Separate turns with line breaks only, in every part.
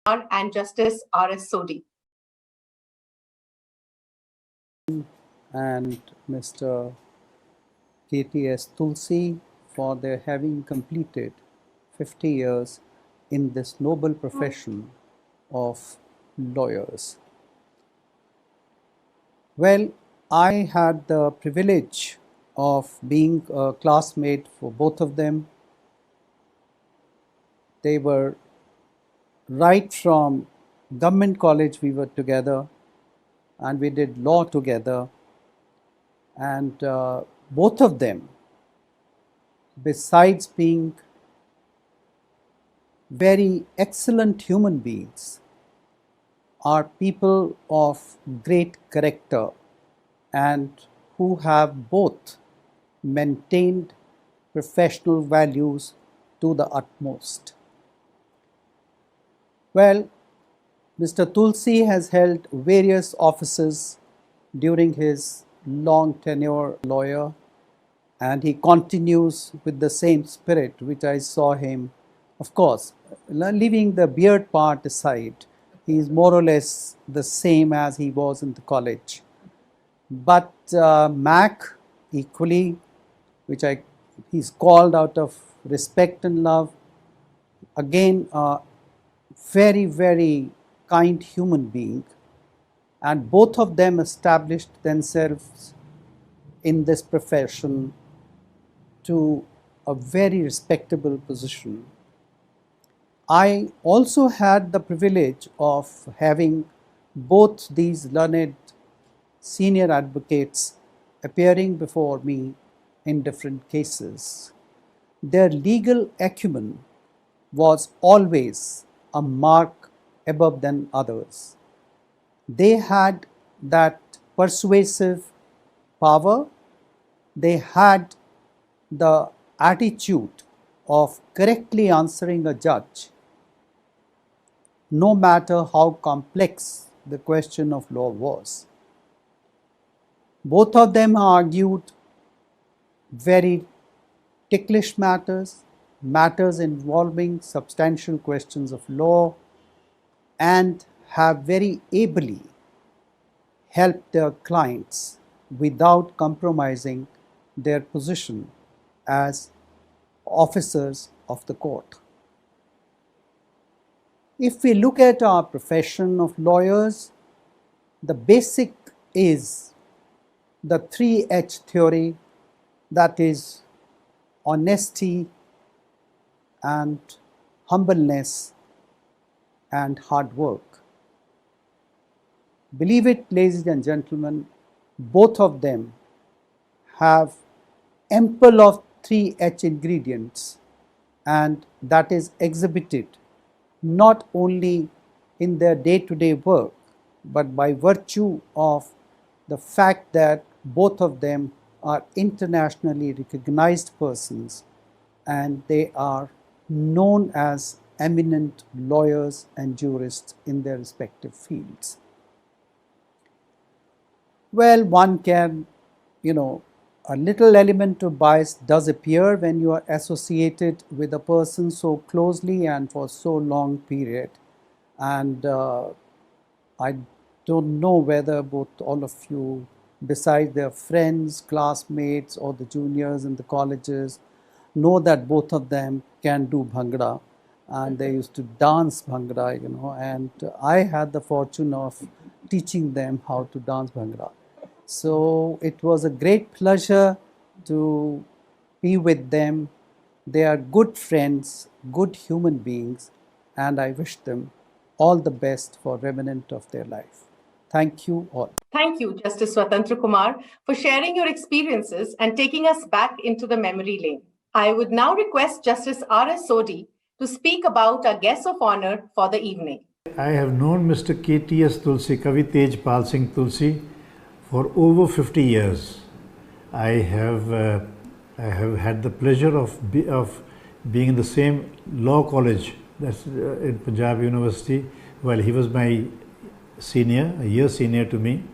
and Justice R.S. Sodi.
And Mr. KTS Tulsi for their having completed 50 years in this noble profession of lawyers. Well, I had the privilege of being a classmate for both of them. They were right from government college, we were together and we did law together. And both of them, besides being very excellent human beings, are people of great character and who have both maintained professional values to the utmost. Well, Mr. Tulsi has held various offices during his long tenure lawyer, and he continues with the same spirit which I saw him. Of course, leaving the beard part aside, he is more or less the same as he was in the college. But Mac equally, which he's called out of respect and love, again a very, very kind human being, and both of them established themselves in this profession to a very respectable position. I also had the privilege of having both these learned senior advocates appearing before me in different cases. Their legal acumen was always a mark above than others. They had that persuasive power, they had the attitude of correctly answering a judge, no matter how complex the question of law was. Both of them argued very ticklish matters, matters involving substantial questions of law, and have very ably helped their clients without compromising their position as officers of the court. If we look at our profession of lawyers, the basic is the 3H theory, that is honesty and humbleness and hard work. Believe it, ladies and gentlemen, both of them have ample of 3H ingredients, and that is exhibited not only in their day-to-day work, but by virtue of the fact that both of them are internationally recognized persons and they are known as eminent lawyers and jurists in their respective fields. Well, one can, a little element of bias does appear when you are associated with a person so closely and for so long period. And I don't know whether all of you, besides their friends, classmates, or the juniors in the colleges, know that both of them can do bhangra, and they used to dance bhangra, and I had the fortune of teaching them how to dance bhangra. So it was a great pleasure to be with them. They are good friends, good human beings, and I wish them all the best for remnant of their life. Thank you all.
Thank you, Justice Swatantra Kumar, for sharing your experiences and taking us back into the memory lane. I would now request Justice R.S. Sodi to speak about our guest of honor for the evening.
I have known Mr. KTS Tulsi, Kavitej Pal Singh Tulsi, for over 50 years. I have had the pleasure of being in the same law college, that's in Punjab University, while he was my senior, a year senior to me.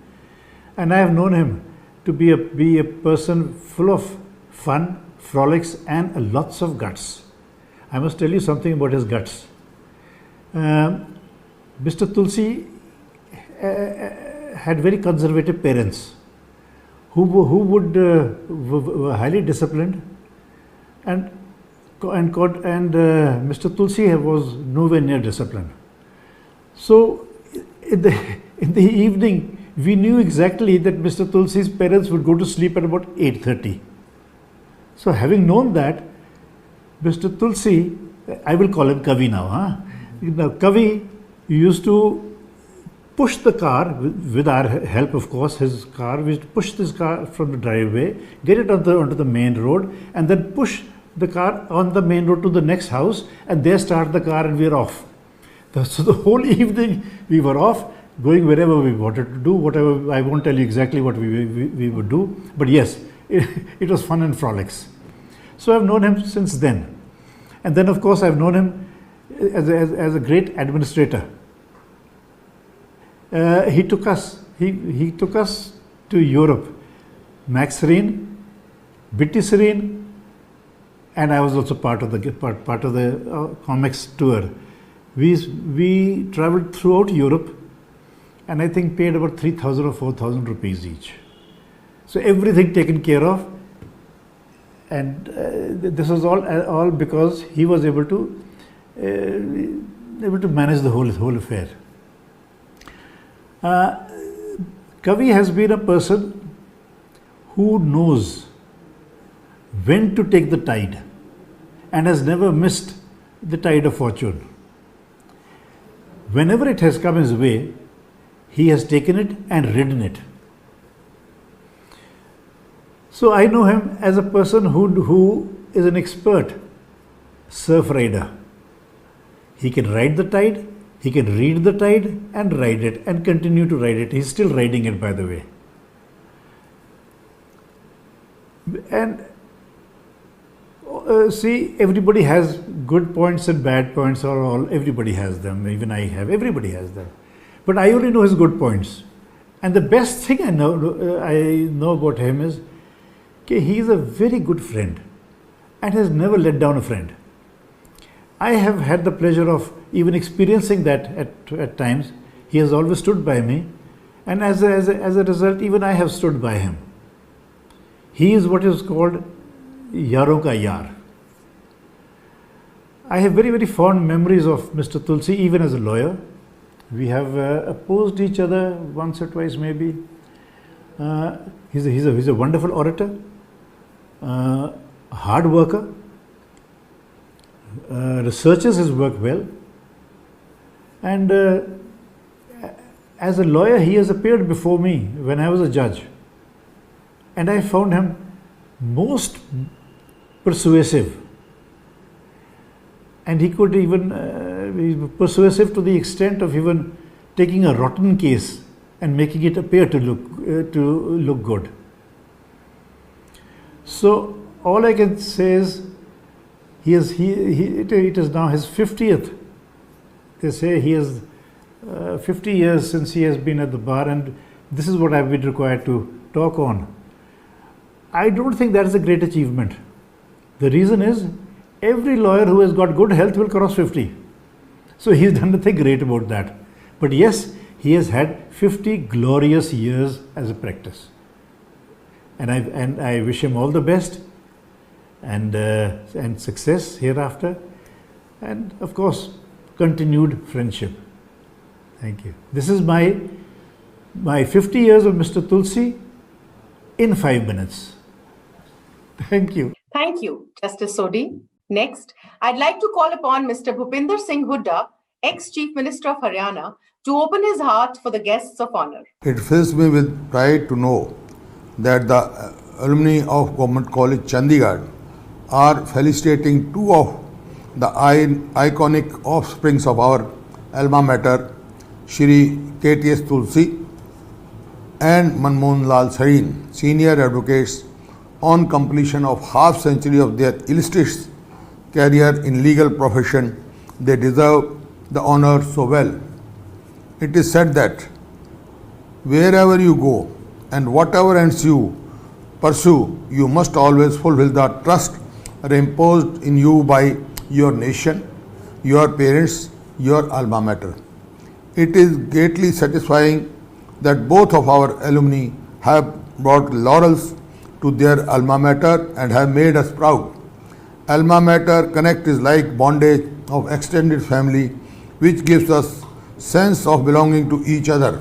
And I have known him to be a person full of fun, frolics, and lots of guts. I must tell you something about his guts. Mr. Tulsi had very conservative parents who were highly disciplined, and Mr. Tulsi was nowhere near disciplined. So in the evening, we knew exactly that Mr. Tulsi's parents would go to sleep at about 8:30. So having known that, Mr. Tulsi, I will call him Kavi now. Now, Kavi used to push the car, with our help of course, his car, we used to push this car from the driveway, get it onto the main road, and then push the car on the main road to the next house, and there start the car and we are off. So the whole evening we were off, going wherever we wanted to do, whatever. I won't tell you exactly what we would do, but yes, it was fun and frolics. So I've known him since then. And then of course I've known him as a great administrator. He took us to Europe, Max Sarin, Bitty Sarin, and I was also part of the comics tour. We traveled throughout Europe, and I think paid about 3,000 or 4,000 rupees each. So everything taken care of, and this was all because he was able to manage the whole affair. Kavi has been a person who knows when to take the tide and has never missed the tide of fortune. Whenever it has come his way, he has taken it and ridden it. So I know him as a person who is an expert surf rider. He can ride the tide, he can read the tide and ride it and continue to ride it. He's still riding it, by the way. And see, everybody has good points and bad points, everybody has them, even I have, everybody has them. But I only know his good points. And the best thing I know about him is he is a very good friend and has never let down a friend. I have had the pleasure of even experiencing that at times. He has always stood by me, and as a result, even I have stood by him. He is what is called Yaron ka Yar. I have very, very fond memories of Mr. Tulsi, even as a lawyer. We have opposed each other once or twice, maybe. He's a wonderful orator, hard worker, researches his work well, and as a lawyer he has appeared before me when I was a judge, and I found him most persuasive, and he could even be persuasive to the extent of even taking a rotten case and making it appear to look good. So all I can say is it is now his 50th. They say he has 50 years since he has been at the bar, and this is what I've been required to talk on. I don't think that is a great achievement. The reason is, every lawyer who has got good health will cross 50. So he's done nothing great about that. But yes, he has had 50 glorious years as a practice. And I wish him all the best and success hereafter, and of course continued friendship. Thank you. This is my 50 years of Mr. Tulsi in 5 minutes. Thank you.
Thank you, Justice Sodi. Next, I'd like to call upon Mr. Bhupinder Singh Hooda, ex-Chief Minister of Haryana, to open his heart for the guests of honor.
It fills me with pride to know that the alumni of Government College Chandigarh are felicitating two of the iconic offsprings of our alma mater, Shri KTS Tulsi and Manmohan Sarin, senior advocates, on completion of half century of their illustrious career in legal profession. They deserve the honor so well. It is said that wherever you go and whatever ends you pursue, you must always fulfill the trust imposed in you by your nation, your parents, your alma mater. It is greatly satisfying that both of our alumni have brought laurels to their alma mater and have made us proud. Alma mater connect is like bondage of extended family, which gives us sense of belonging to each other.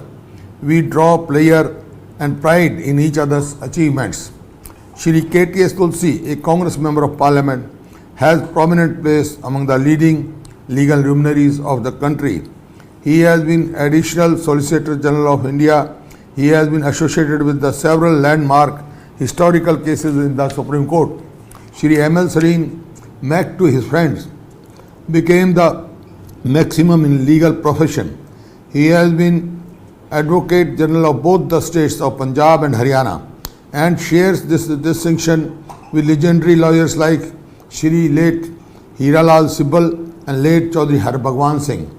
We draw pleasure and pride in each other's achievements. Shri KTS Tulsi, a Congress Member of Parliament, has prominent place among the leading legal luminaries of the country. He has been Additional Solicitor General of India. He has been associated with the several landmark historical cases in the Supreme Court. Shri M.L. Sarin, Mac to his friends, became the maximum in legal profession. He has been Advocate General of both the states of Punjab and Haryana and shares this distinction with legendary lawyers like Shri late Hiralal Sibbal and late Chaudhry Harbhagwan Singh.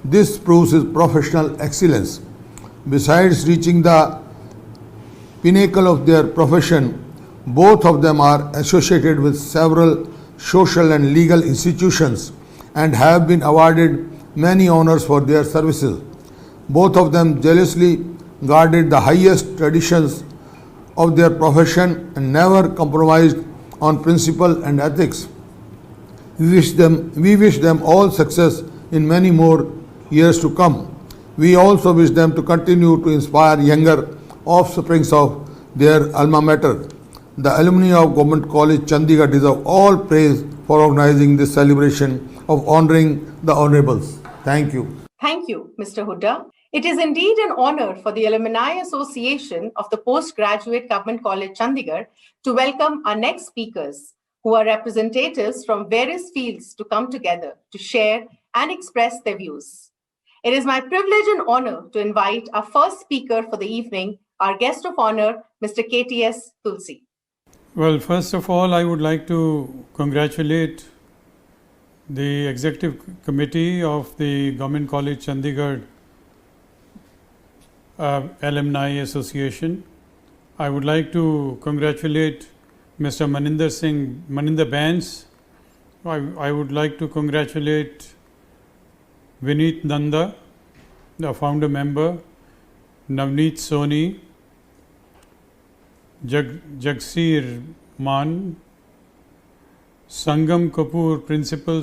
This proves his professional excellence. Besides reaching the pinnacle of their profession, both of them are associated with several social and legal institutions and have been awarded many honors for their services. Both of them jealously guarded the highest traditions of their profession and never compromised on principle and ethics. We wish them all success in many more years to come. We also wish them to continue to inspire younger offsprings of their alma mater. The alumni of Government College Chandigarh deserve all praise for organizing this celebration of honoring the honorables. Thank you.
Thank you, Mr. Hooda. It is indeed an honor for the Alumni Association of the Postgraduate Government College Chandigarh to welcome our next speakers, who are representatives from various fields to come together to share and express their views. It is my privilege and honor to invite our first speaker for the evening, our guest of honor, Mr. KTS Tulsi.
Well, first of all, I would like to congratulate the Executive Committee of the Government College Chandigarh Alumni Association. I would like to congratulate Mr. Maninder Bains. I would like to congratulate Vineet Nanda, the founder member, Navneet Soni, Jagseer Mann, Sangam Kapoor Principal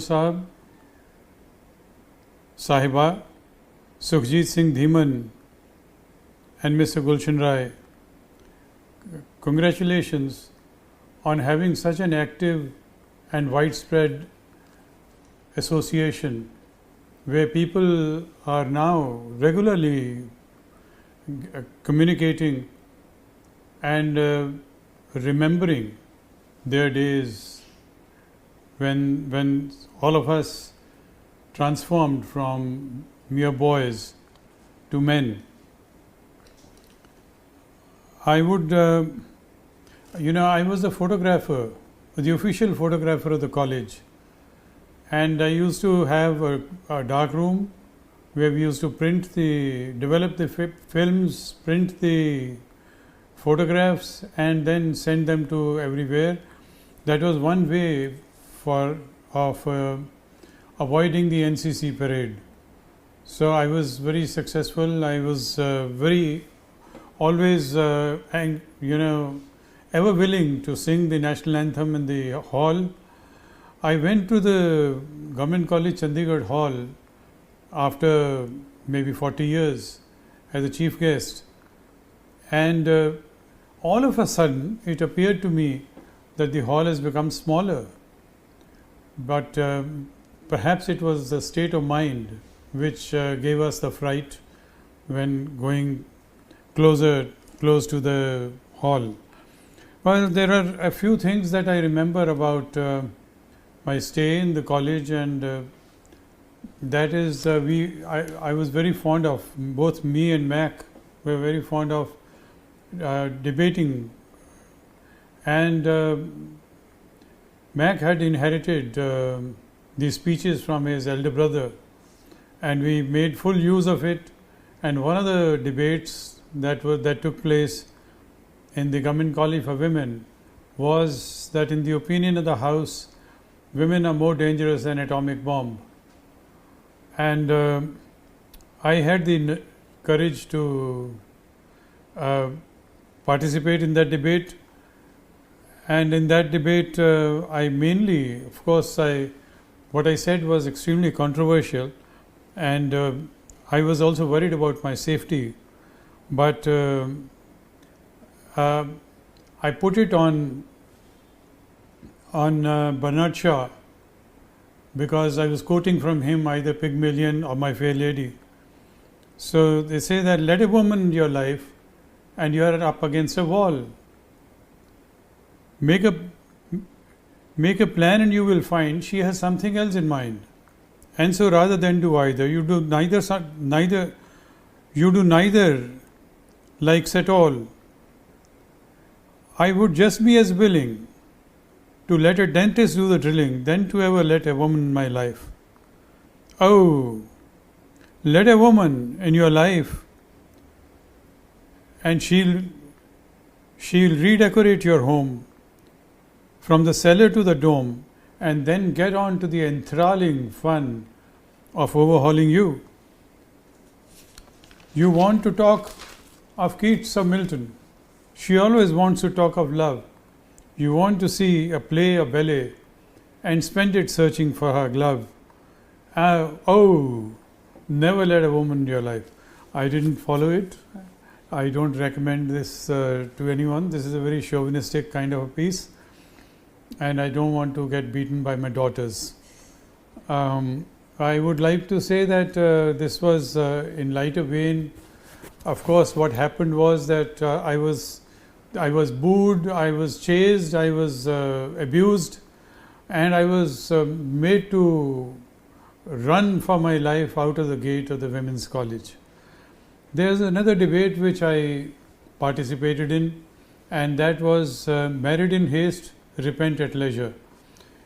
Sahiba, Sukhjit Dhiman, and Mr. Gulshan Rai. Congratulations on having such an active and widespread association where people are now regularly communicating and remembering their days when all of us transformed from mere boys to men. I would, I was the photographer, the official photographer of the college, and I used to have a dark room where we used to develop the films, print the photographs, and then send them to everywhere. That was one way of avoiding the NCC parade. So I was very successful. I was always ever willing to sing the national anthem in the hall. I went to the Government College Chandigarh Hall after maybe 40 years as a chief guest, and all of a sudden it appeared to me that the hall has become smaller, but perhaps it was the state of mind which gave us the fright when going close to the hall. Well, there are a few things that I remember about my stay in the college, and that is I was very fond of, both me and Mac were very fond of debating, and Mac had inherited these speeches from his elder brother, and we made full use of it. And one of the debates that took place in the Government College for Women was that, in the opinion of the House, women are more dangerous than atomic bomb. And I had the courage to participate in that debate, and in that debate I mainly, of course, what I said was extremely controversial, and I was also worried about my safety, but I put it on Bernard Shaw, because I was quoting from him either Pygmalion or My Fair Lady. So they say that let a woman in your life and you are up against a wall. Make a plan and you will find she has something else in mind. And so rather than do either, you do neither likes at all. I would just be as willing to let a dentist do the drilling than to ever let a woman in my life. Oh, let a woman in your life and she'll redecorate your home from the cellar to the dome and then get on to the enthralling fun of overhauling you. You want to talk of Keats or Milton. She always wants to talk of love. You want to see a play or ballet and spend it searching for her glove. Oh, never let a woman in your life. I didn't follow it. I don't recommend this to anyone. This is a very chauvinistic kind of a piece, and I don't want to get beaten by my daughters. I would like to say that this was in lighter vein. Of course, what happened was that I was booed, I was chased, I was abused, and I was made to run for my life out of the gate of the women's college. There's another debate which I participated in, and that was married in haste, repent at leisure.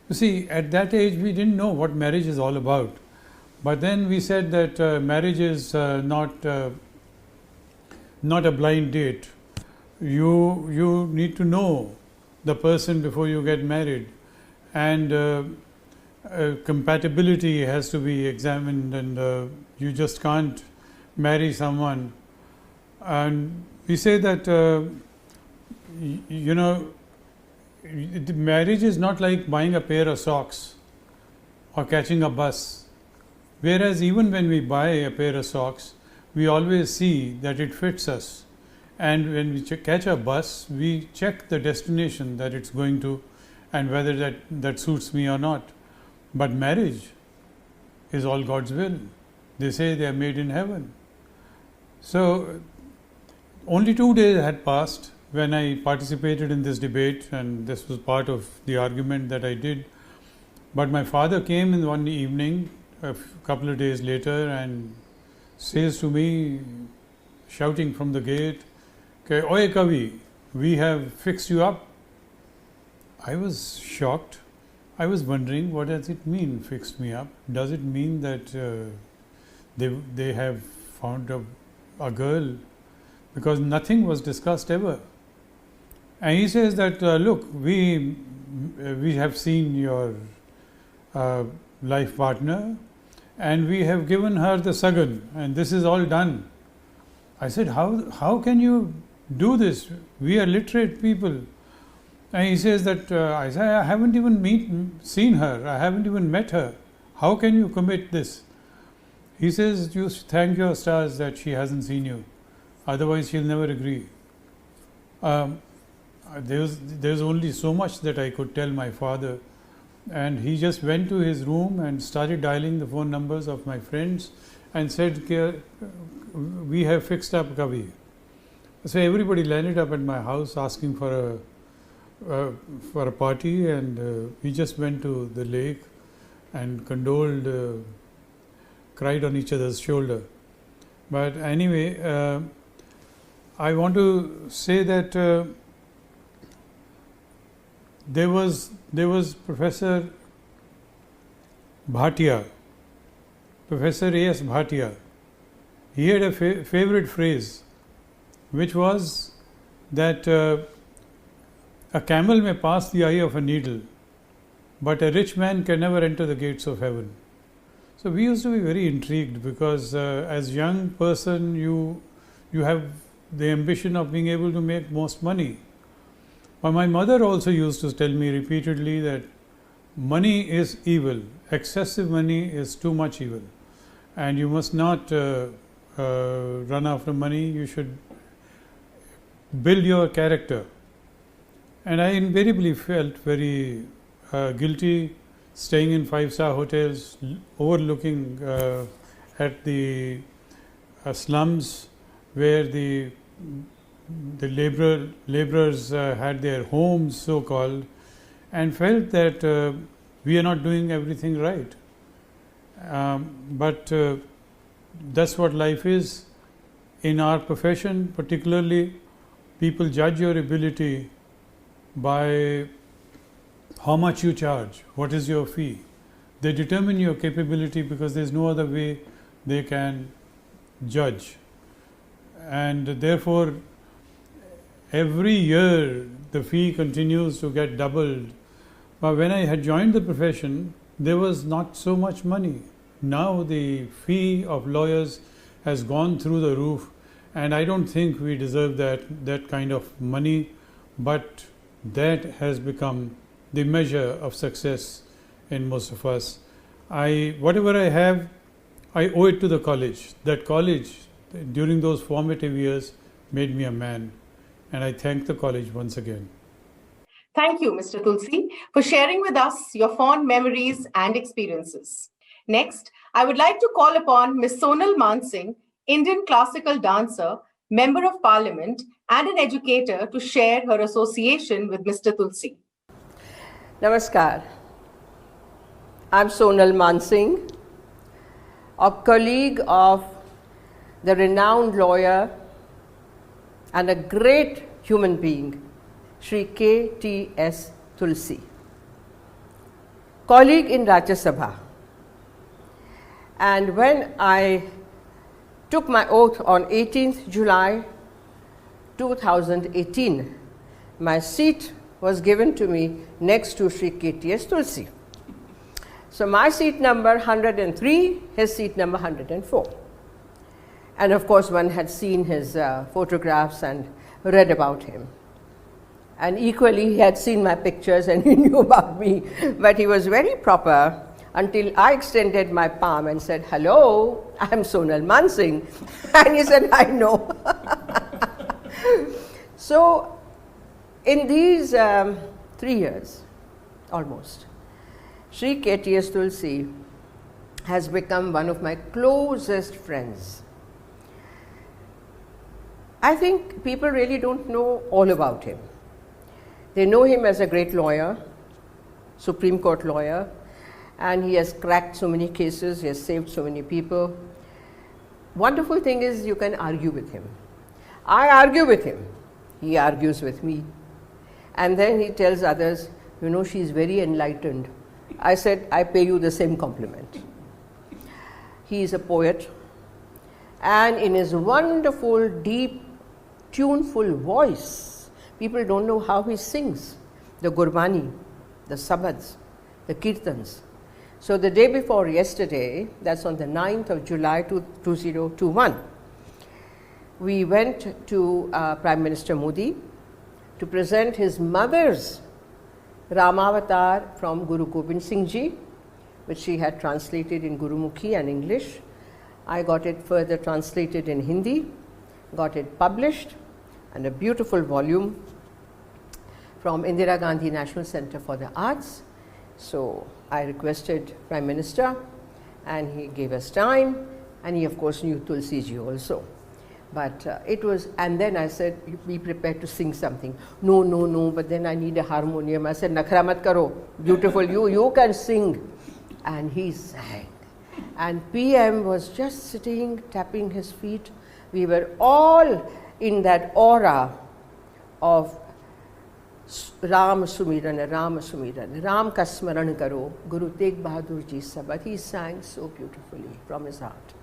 You see, at that age we didn't know what marriage is all about, but then we said that marriage is not a blind date. You need to know the person before you get married, and compatibility has to be examined, and you just can't marry someone. And we say that marriage is not like buying a pair of socks or catching a bus, whereas even when we buy a pair of socks, we always see that it fits us. And when we catch a bus, we check the destination that it's going to and whether that suits me or not. But marriage is all God's will. They say they are made in heaven. So only 2 days had passed when I participated in this debate, and this was part of the argument that I did. But my father came in one evening, a couple of days later, and says to me, shouting from the gate, "Oye Kavi, we have fixed you up." I was shocked. I was wondering, what does it mean, fixed me up? Does it mean that they have found a girl? Because nothing was discussed ever. And he says that, look, we have seen your life partner, and we have given her the sagan, and this is all done. I said, how can you do this? We are literate people. And he says that, I said, I haven't even seen her, I haven't even met her. How can you commit this? He says, you thank your stars that she hasn't seen you, otherwise she'll never agree. There's only so much that I could tell my father, and he just went to his room and started dialing the phone numbers of my friends and said, we have fixed up Kavi. So everybody landed up at my house asking for a party, and we just went to the lake and condoled, cried on each other's shoulder. But anyway, I want to say that there was Professor Bhatia, Professor A.S. Bhatia. He had a favorite phrase, which was that a camel may pass the eye of a needle, but a rich man can never enter the gates of heaven. So we used to be very intrigued because as young person you have the ambition of being able to make most money. But my mother also used to tell me repeatedly that money is evil, excessive money is too much evil, and you must not run after money, you should build your character. And I invariably felt very guilty staying in 5-star hotels, overlooking at the slums where the laborers had their homes, so called, and felt that we are not doing everything right. But that's what life is. In our profession, particularly, people judge your ability by how much you charge, what is your fee. They determine your capability because there is no other way they can judge. And therefore, every year the fee continues to get doubled. But when I had joined the profession, there was not so much money. Now the fee of lawyers has gone through the roof, and I don't think we deserve that kind of money, but that has become the measure of success in most of us. Whatever I have, I owe it to the college. That college, during those formative years, made me a man, and I thank the college once again.
Thank you, Mr. Tulsi, for sharing with us your fond memories and experiences. Next, I would like to call upon Ms. Sonal Mansingh, Indian classical dancer, Member of Parliament, and an educator to share her association with Mr. Tulsi.
Namaskar. I'm Sonal Mansingh, a colleague of the renowned lawyer and a great human being, Shri K.T.S. Tulsi, colleague in Rajya Sabha. And when I took my oath on 18th July 2018, my seat was given to me next to Shri K.T.S. Tulsi. So my seat number 103, his seat number 104. And of course one had seen his photographs and read about him. And equally he had seen my pictures and he knew about me, but he was very proper until I extended my palm and said, "Hello, I'm Sonal Mansingh." And he said, "I know." So in these 3 years, almost, Shri K.T.S. Tulsi has become one of my closest friends. I think people really don't know all about him. They know him as a great lawyer, Supreme Court lawyer, and he has cracked so many cases, he has saved so many people. Wonderful thing is you can argue with him. I argue with him, he argues with me. And then he tells others, "You know, she's very enlightened." I said, "I pay you the same compliment." He is a poet, and in his wonderful, deep, tuneful voice, people don't know how he sings the Gurbani, the Sabads, the Kirtans. So the day before yesterday, that's on the 9th of July 2021, we went to Prime Minister Modi to present his mother's Ramavatar from Guru Gobind Singh Ji, which she had translated in Gurumukhi and English. I got it further translated in Hindi, got it published, and a beautiful volume from Indira Gandhi National Center for the Arts. So I requested Prime Minister, and he gave us time, and he of course knew Tulsi ji also. But it was, and then I said, "Be prepared to sing something." No, but then I need a harmonium. I said, "Nakhra mat karo, beautiful, you can sing." And he sang. And PM was just sitting, tapping his feet. We were all in that aura of Ram Sumiran, Ram ka smaran karo, Guru Tegh Bahadur ji Sabad. He sang so beautifully from his heart.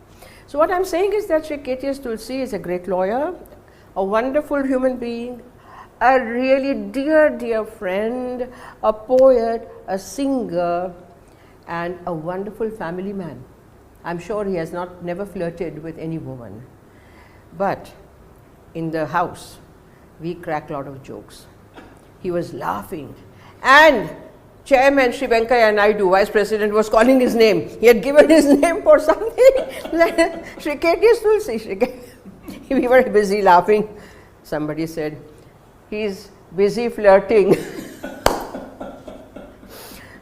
So what I'm saying is that Shri K.T.S. Tulsi is a great lawyer, a wonderful human being, a really dear friend, a poet, a singer, and a wonderful family man. I'm sure he has never flirted with any woman. But in the house, we crack a lot of jokes. He was laughing. And Chairman Sri Venkaiah Naidu, Vice President, was calling his name. He had given his name for something. Sri KTS Tulsi. We were busy laughing. Somebody said, he's busy flirting.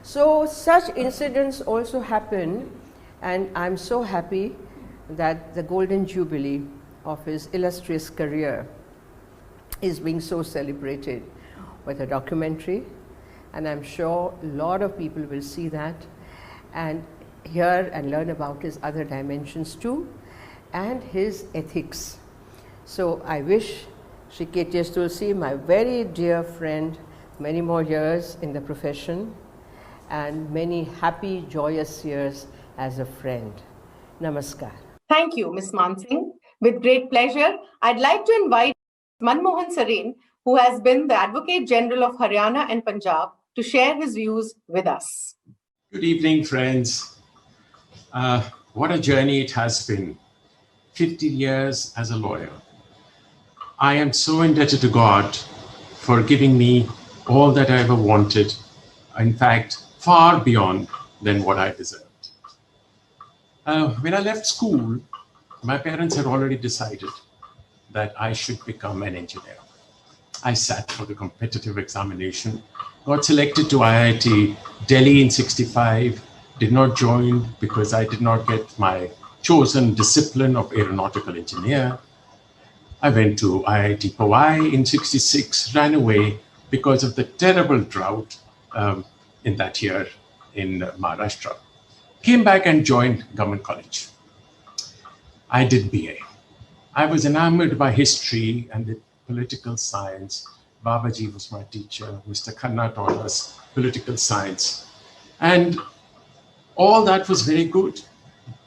So such incidents also happen, and I'm so happy that the Golden Jubilee of his illustrious career is being so celebrated with a documentary, and I'm sure a lot of people will see that and hear and learn about his other dimensions too, and his ethics. So I wish Sri KTS Tulsi, my very dear friend, many more years in the profession and many happy, joyous years as a friend. Namaskar.
Thank you, Ms. Mansingh. With great pleasure, I'd like to invite Manmohan Sarin, who has been the Advocate General of Haryana and Punjab, to share his views with us.
Good evening, friends. What a journey it has been. 50 years as a lawyer. I am so indebted to God for giving me all that I ever wanted. In fact, far beyond than what I deserved. When I left school, my parents had already decided that I should become an engineer. I sat for the competitive examination, got selected to IIT Delhi in '65, did not join because I did not get my chosen discipline of aeronautical engineer. I went to IIT Powai in '66, ran away because of the terrible drought in that year in Maharashtra. Came back and joined Government College. I did BA. I was enamored by history and the political science. Babaji was my teacher. Mr. Khanna taught us political science. And all that was very good.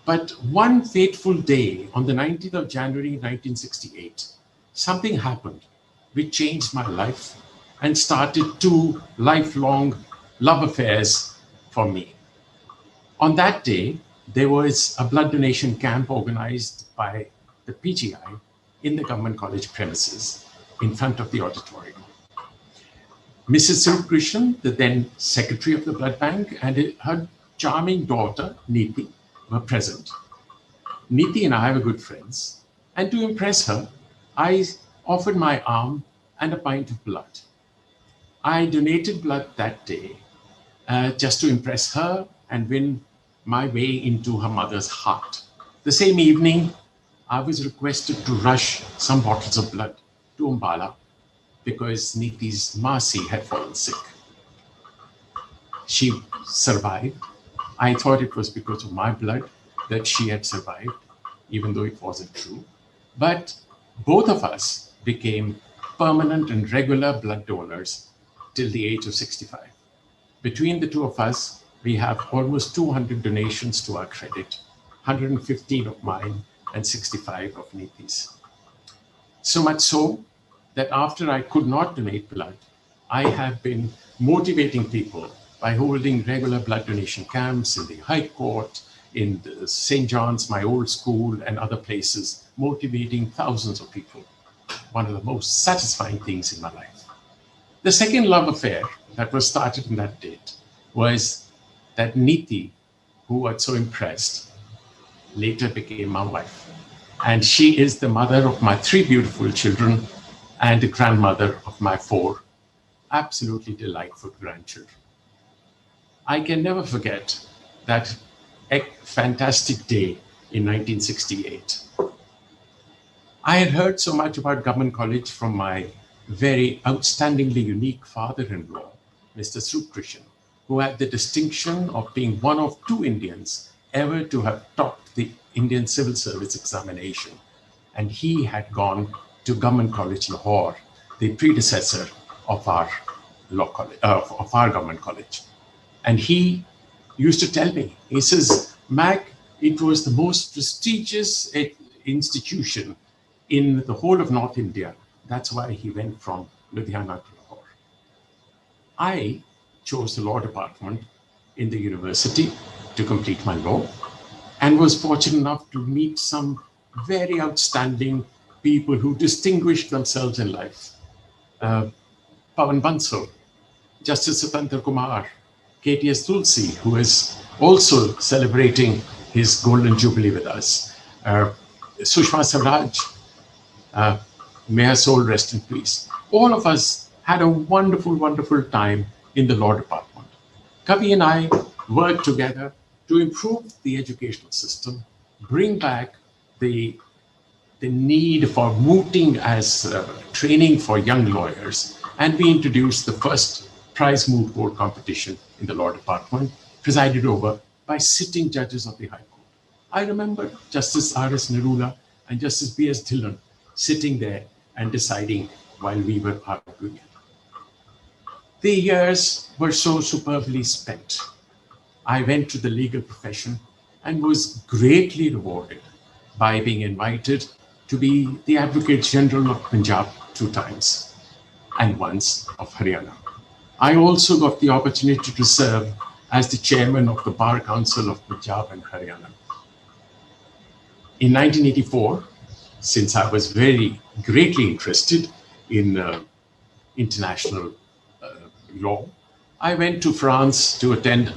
But one fateful day, on the 19th of January, 1968, something happened which changed my life and started two lifelong love affairs for me. On that day, there was a blood donation camp organized by the PGI in the Government College premises in front of the auditorium. Mrs. Silkrishnan, the then secretary of the blood bank, and her charming daughter, Neeti, were present. Neeti and I were good friends, and to impress her, I offered my arm and a pint of blood. I donated blood that day just to impress her and win my way into her mother's heart. The same evening, I was requested to rush some bottles of blood to Umbala because Neeti's Masi had fallen sick. She survived. I thought it was because of my blood that she had survived, even though it wasn't true. But both of us became permanent and regular blood donors till the age of 65. Between the two of us, we have almost 200 donations to our credit, 115 of mine and 65 of Neeti's. So much so that after I could not donate blood, I have been motivating people by holding regular blood donation camps in the High Court, in the St. John's, my old school, and other places, motivating thousands of people. One of the most satisfying things in my life. The second love affair that was started in that date was that Neeti, who was so impressed, later became my wife. And she is the mother of my 3 beautiful children and the grandmother of my 4 absolutely delightful grandchildren. I can never forget that fantastic day in 1968. I had heard so much about Government College from my very outstandingly unique father-in-law, Mr. Sukhjit, who had the distinction of being one of 2 Indians ever to have topped the Indian Civil Service examination. And he had gone to Government College, Lahore, the predecessor of our law college, of our Government College. And he used to tell me, he says, Mac, it was the most prestigious institution in the whole of North India. That's why he went from Ludhiana to Lahore. I chose the law department in the university to complete my law. and was fortunate enough to meet some very outstanding people who distinguished themselves in life. Pawan Bansal, Justice Swatantra Kumar, KTS Tulsi, who is also celebrating his golden jubilee with us, Sushma Swaraj, may her soul rest in peace. All of us had a wonderful, wonderful time in the Law Department. Kavi and I worked together to improve the educational system, bring back the need for mooting as training for young lawyers, and we introduced the first prize moot court competition in the Law Department, presided over by sitting judges of the High Court. I remember Justice R.S. Nirula and Justice B.S. Dhillon sitting there and deciding while we were arguing it. The years were so superbly spent. I went to the legal profession and was greatly rewarded by being invited to be the Advocate General of Punjab 2 times and once of Haryana. I also got the opportunity to serve as the chairman of the Bar Council of Punjab and Haryana. In 1984, since I was very greatly interested in international law, I went to France to attend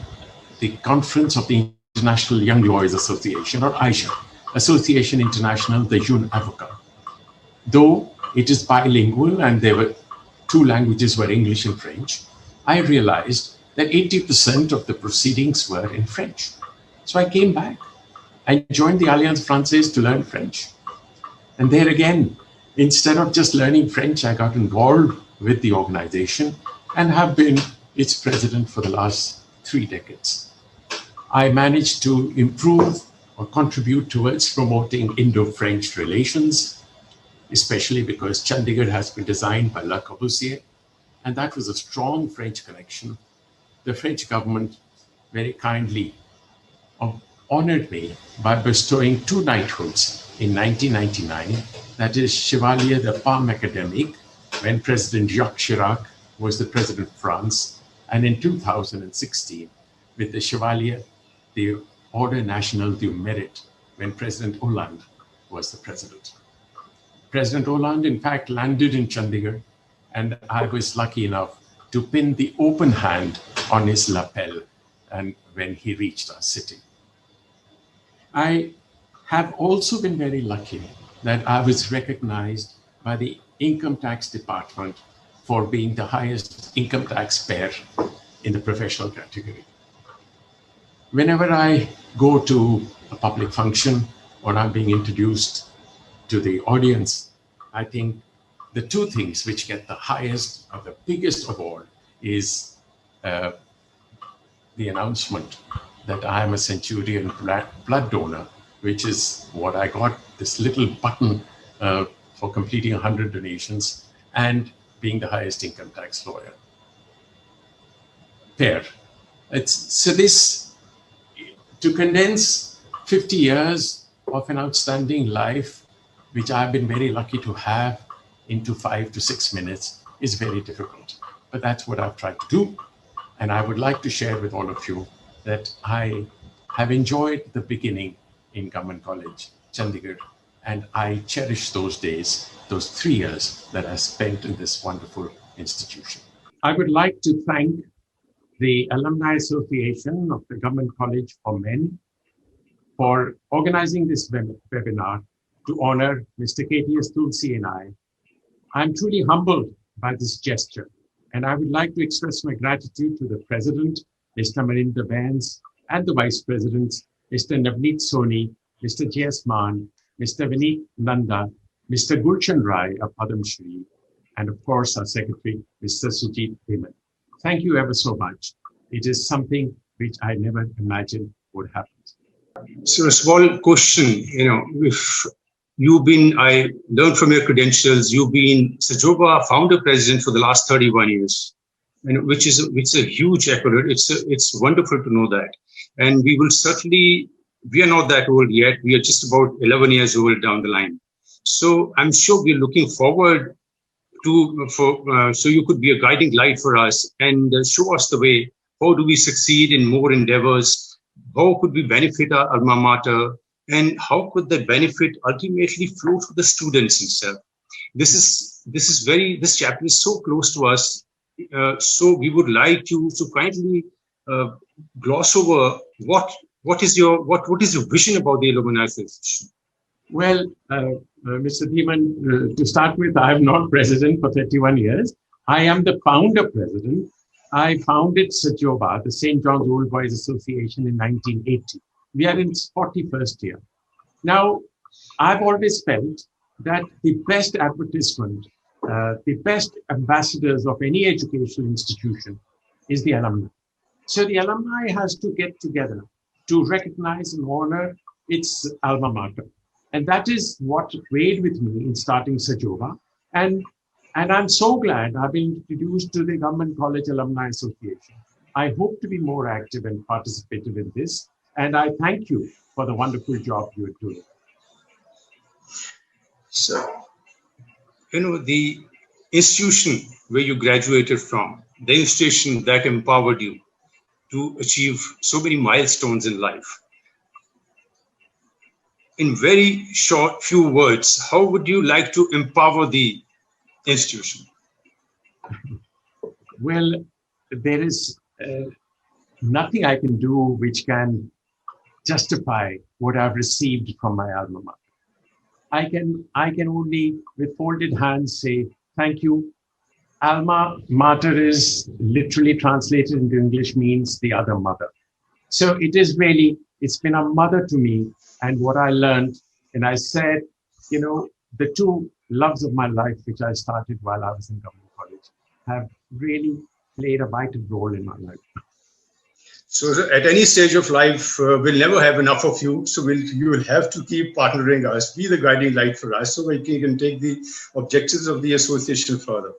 the conference of the International Young Lawyers Association, or AIJA, Association Internationale des Jeunes Avocats. Though it is bilingual and there were 2 languages were English and French, I realized that 80% of the proceedings were in French. So I came back and joined the Alliance Française to learn French. And there again, instead of just learning French, I got involved with the organization and have been its president for the last 3 decades. I managed to improve or contribute towards promoting Indo-French relations, especially because Chandigarh has been designed by Le Corbusier, and that was a strong French connection. The French government very kindly honored me by bestowing 2 knighthoods in 1999, that is Chevalier de Palme Académique, when President Jacques Chirac was the president of France, and in 2016 with the Chevalier de Ordre National du Mérite, when President Hollande was the president. President Hollande, in fact, landed in Chandigarh, and I was lucky enough to pin the open hand on his lapel and when he reached our city. I have also been very lucky that I was recognized by the Income Tax Department for being the highest income taxpayer in the professional category. Whenever I go to a public function or I'm being introduced to the audience, I think the 2 things which get the highest or the biggest award is the announcement that I am a Centurion blood donor, which is what I got, this little button for completing 100 donations, and being the highest income tax lawyer. There. So this, to condense 50 years of an outstanding life, which I've been very lucky to have, into 5 to 6 minutes is very difficult. But that's what I've tried to do. And I would like to share with all of you that I have enjoyed the beginning in Government College, Chandigarh, and I cherish those days, those 3 years that I spent in this wonderful institution. I would like to thank the Alumni Association of the Government College for Men for organizing this webinar to honor Mr. KTS Tulsi and I. I'm truly humbled by this gesture, and I would like to express my gratitude to the President, Mr. Maninder Singh Bains, and the Vice Presidents, Mr. Navneet Soni, Mr. Jagseer Mann, Mr. Vineet Nanda, Mr. Gulshan Rai of Padam Shri, and of course our Secretary, Mr. Sukhjit Dhiman. Thank you ever so much. It is something which I never imagined would happen.
So a small question, if you've been, I learned from your credentials, you've been Sajoba founder president for the last 31 years, and which is a huge accolade. It's wonderful to know that. And we will certainly, we are not that old yet. We are just about 11 years old down the line. So I'm sure we're looking forward to, so you could be a guiding light for us and show us the way. How do we succeed in more endeavors how could we benefit our alma mater, and how could the benefit ultimately flow to the students itself. This chapter is so close to us. So we would like you to kindly gloss over what is your vision about the Alumni Association?
Well, Mr. Dhiman, to start with, I am not president for 31 years. I am the founder president. I founded SAJOBA, the St. John's Old Boys Association, in 1980. We are in its 41st year. Now, I've always felt that the best advertisement, the best ambassadors of any educational institution is the alumni. So the alumni has to get together to recognize and honor its alma mater. And that is what weighed with me in starting SAJOBA. And I'm so glad I've been introduced to the Government College Alumni Association. I hope to be more active and participative in this. And I thank you for the wonderful job you are doing.
So, the institution where you graduated from, the institution that empowered you to achieve so many milestones in life. In very short few words, how would you like to empower the institution?
Well, there is nothing I can do which can justify what I've received from my alma mater. I can only, with folded hands, say thank you. Alma mater is literally translated into English means the other mother. So it's been a mother to me. And what I learned, and I said, the two loves of my life, which I started while I was in government college, have really played a vital role in my life.
So at any stage of life, we'll never have enough of you. So you will have to keep partnering us, be the guiding light for us, so we can take the objectives of the association further.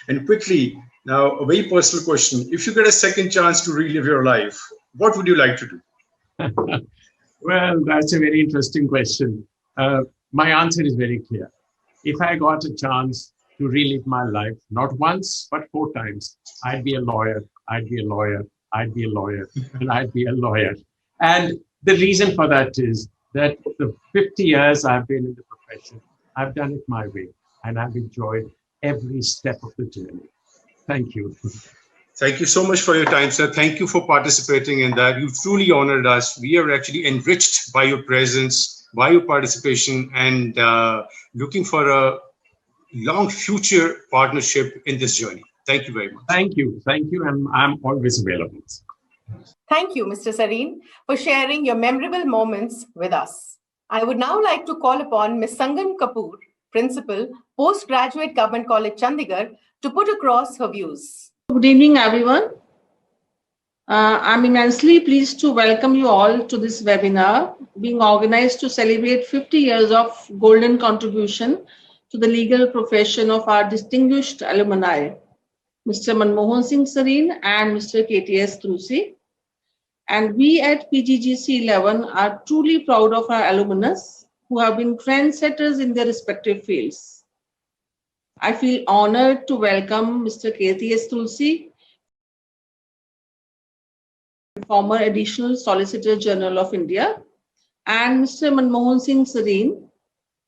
And quickly, now a very personal question. If you get a second chance to relive your life, what would you like to do?
Well, that's a very interesting question. My answer is very clear. If I got a chance to relive my life, not once, but 4 times, I'd be a lawyer, I'd be a lawyer, I'd be a lawyer, and I'd be a lawyer. And the reason for that is that the 50 years I've been in the profession, I've done it my way, and I've enjoyed every step of the journey. Thank you.
Thank you so much for your time, sir. Thank you for participating in that. You've truly honored us. We are actually enriched by your presence, by your participation, and looking for a long future partnership in this journey. Thank you very much.
Thank you. Thank you. And I'm always available.
Thank you, Mr. Sarin, for sharing your memorable moments with us. I would now like to call upon Ms. Sangam Kapoor, Principal, Postgraduate Government College, Chandigarh, to put across her views.
Good evening, everyone. I'm immensely pleased to welcome you all to this webinar being organized to celebrate 50 years of golden contribution to the legal profession of our distinguished alumni, Mr. Manmohan Singh Sarin and Mr. KTS Tulsi. And we at PGGC 11 are truly proud of our alumnus who have been trendsetters in their respective fields. I feel honored to welcome Mr. KTS Tulsi, former Additional Solicitor General of India, and Mr. Manmohan Singh Sarin,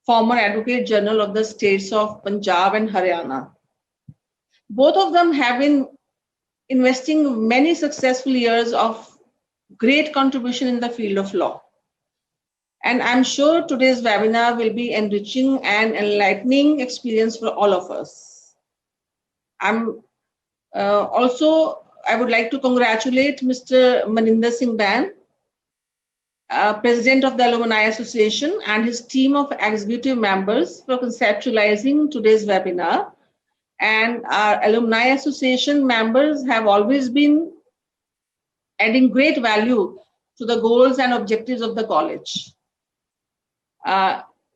former Advocate General of the states of Punjab and Haryana. Both of them have been investing many successful years of great contribution in the field of law. And I'm sure today's webinar will be enriching and enlightening experience for all of us. I would like to congratulate Mr. Maninder Singh Bains, President of the Alumni Association, and his team of executive members for conceptualizing today's webinar. And our Alumni Association members have always been adding great value to the goals and objectives of the college.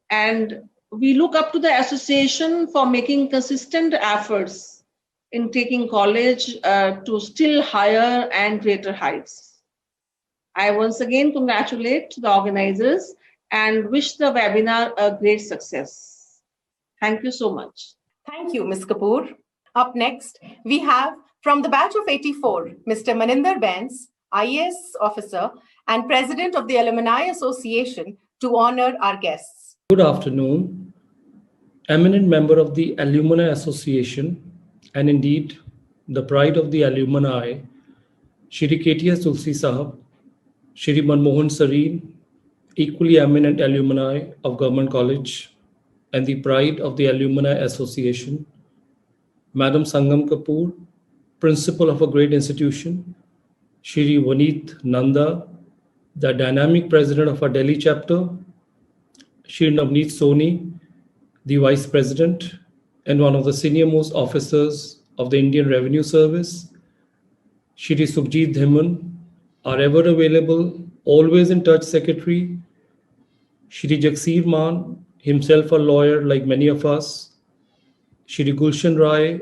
And we look up to the association for making consistent efforts in taking college to still higher and greater heights. I once again congratulate the organizers and wish the webinar a great success. Thank you so much.
Thank you, Ms. Kapoor. Up next, we have from the batch of 84, Mr. Maninder Bains, IAS officer and President of the Alumni Association, to honor our guests.
Good afternoon. Eminent member of the Alumni Association, and indeed the pride of the alumni, Shri KTS Tulsi Sahab, Shri Manmohan Sarin, equally eminent alumni of Government College, and the pride of the Alumni Association, Madam Sangam Kapoor, principal of a great institution, Shri Vineet Nanda, the dynamic president of our Delhi chapter, Shri Navneet Soni, the vice president and one of the senior most officers of the Indian Revenue Service, Shri Sukhjit Dhiman, our ever available, always in touch secretary, Shri Jagseer Mann, himself a lawyer like many of us, Shri Gulshan Rai,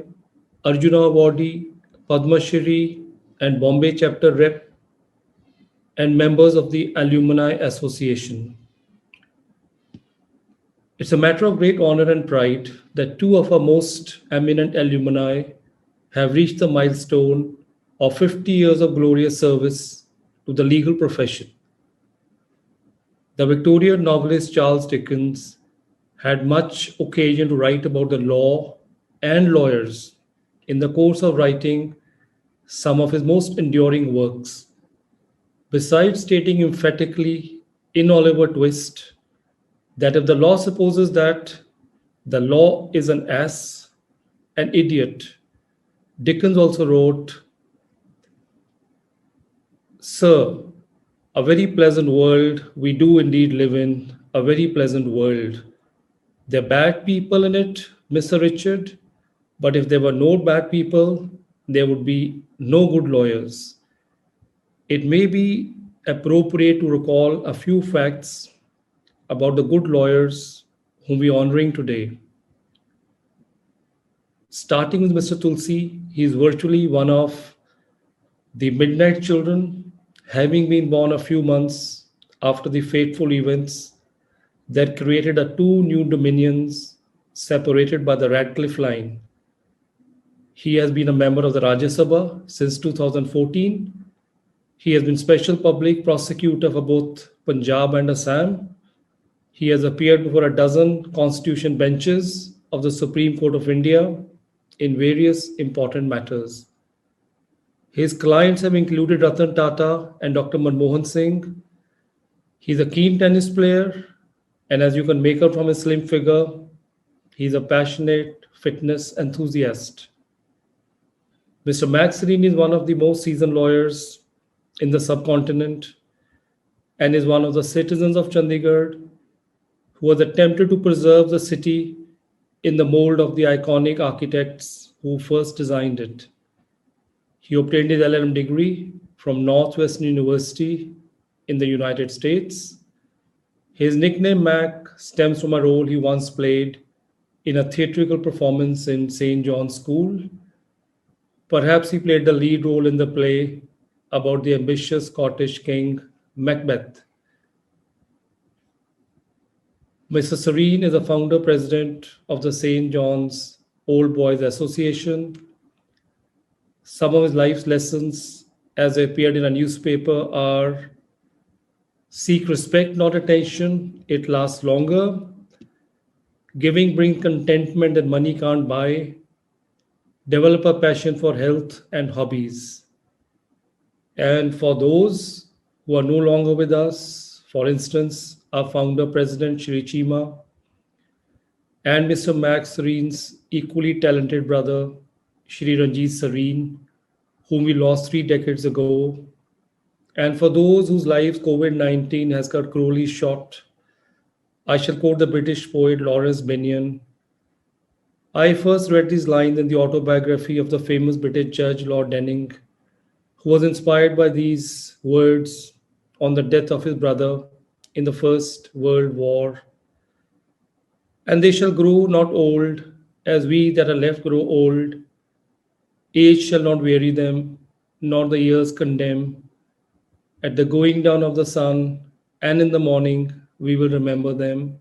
Arjuna Awardee, Padma Shri and Bombay chapter rep, and members of the Alumni Association. It's a matter of great honor and pride that two of our most eminent alumni have reached the milestone of 50 years of glorious service to the legal profession. The Victorian novelist Charles Dickens had much occasion to write about the law and lawyers in the course of writing some of his most enduring works. Besides stating emphatically in Oliver Twist that if the law supposes that the law is an ass, an idiot, Dickens also wrote, "Sir, a very pleasant world we do indeed live in, a very pleasant world. There are bad people in it, Mr. Richard, but if there were no bad people, there would be no good lawyers." It may be appropriate to recall a few facts about the good lawyers whom we are honoring today. Starting with Mr. Tulsi, he is virtually one of the midnight children, having been born a few months after the fateful events that created two new dominions separated by the Radcliffe line. He has been a member of the Rajya Sabha since 2014. He has been special public prosecutor for both Punjab and Assam. He has appeared before a dozen constitution benches of the Supreme Court of India in various important matters. His clients have included Ratan Tata and Dr. Manmohan Singh. He's a keen tennis player, and as you can make out from his slim figure, he's a passionate fitness enthusiast. Mr. Max Sarin is one of the most seasoned lawyers in the subcontinent and is one of the citizens of Chandigarh who has attempted to preserve the city in the mold of the iconic architects who first designed it. He obtained his LLM degree from Northwestern University in the United States. His nickname Mac stems from a role he once played in a theatrical performance in St. John's School. Perhaps he played the lead role in the play about the ambitious Scottish king Macbeth. Mr. Sarin is a founder president of the St. John's Old Boys Association. Some of his life's lessons, as they appeared in a newspaper, are: seek respect, not attention, it lasts longer. Giving brings contentment that money can't buy. Develop a passion for health and hobbies. And for those who are no longer with us, for instance, our founder president Shri Chima and Mr. Max Sarin's equally talented brother Shri Ranjit Sarin, whom we lost 3 decades ago, and for those whose lives COVID-19 has cut cruelly short, I shall quote the British poet Lawrence Benyon. I first read these lines in the autobiography of the famous British judge Lord Denning, who was inspired by these words on the death of his brother in the First World War. And they shall grow not old, as we that are left grow old. Age shall not weary them, nor the years condemn. At the going down of the sun, and in the morning, we will remember them.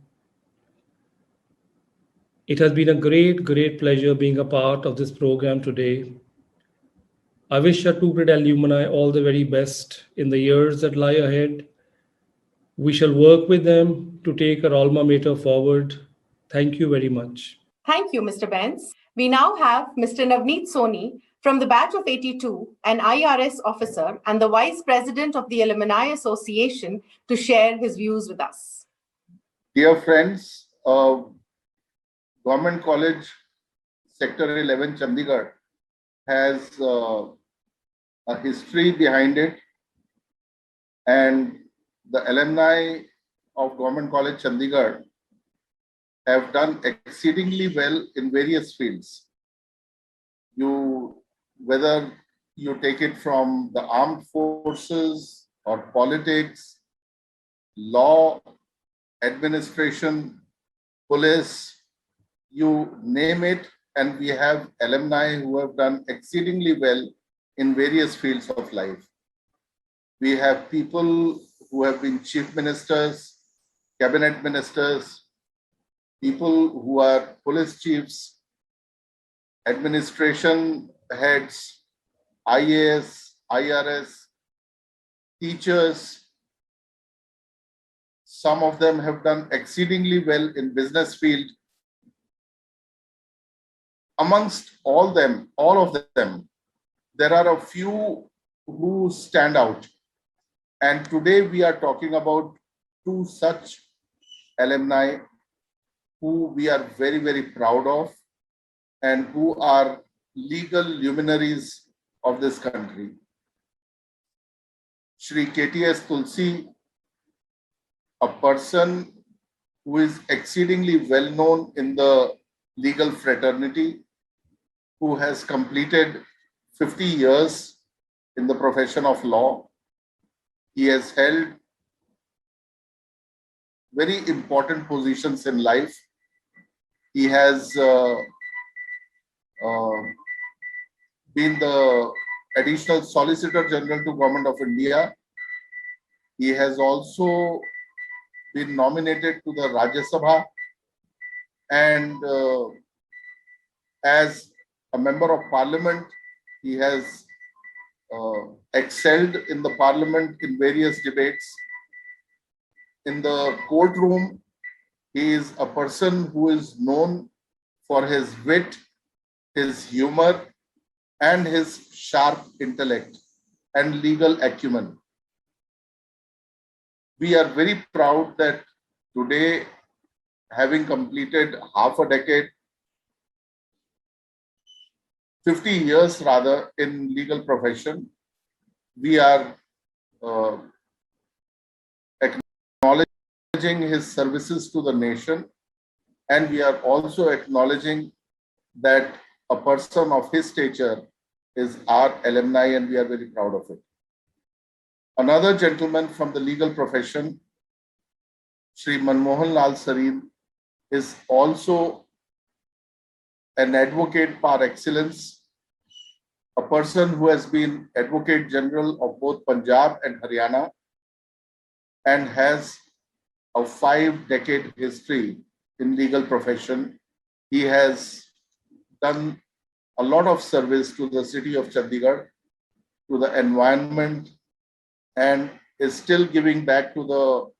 It has been a great, great pleasure being a part of this program today. I wish our two great alumni all the very best in the years that lie ahead. We shall work with them to take our alma mater forward. Thank you very much.
Thank you, Mr. Bains. We now have Mr. Navneet Soni from the batch of 82, an IRS officer and the Vice President of the Alumni Association, to share his views with us.
Dear friends, Government College, Sector 11, Chandigarh has a history behind it, and the alumni of Government College, Chandigarh have done exceedingly well in various fields. Whether you take it from the armed forces or politics, law, administration, police, you name it, and we have alumni who have done exceedingly well in various fields of life. We have people who have been chief ministers, cabinet ministers, people who are police chiefs, administration heads, IAS, IRS, teachers. Some of them have done exceedingly well in business field. Amongst all of them, there are a few who stand out. And today we are talking about two such alumni who we are very, very proud of and who are legal luminaries of this country. Shri KTS Tulsi, a person who is exceedingly well known in the legal fraternity, who has completed 50 years in the profession of law. He has held very important positions in life. He has been the Additional Solicitor General to Government of India. He has also been nominated to the Rajya Sabha, and as a member of Parliament, he has excelled in the Parliament in various debates. In the courtroom, he is a person who is known for his wit, his humor, and his sharp intellect and legal acumen. We are very proud that today, having completed half a decade, 50 years rather, in legal profession, we are acknowledging his services to the nation, and we are also acknowledging that a person of his stature is our alumni, and we are very proud of it. Another gentleman from the legal profession, Shri Manmohan Sarin, is also an advocate par excellence, a person who has been Advocate General of both Punjab and Haryana and has a 5-decade history in legal profession. He has done a lot of service to the city of Chandigarh, to the environment, and is still giving back to the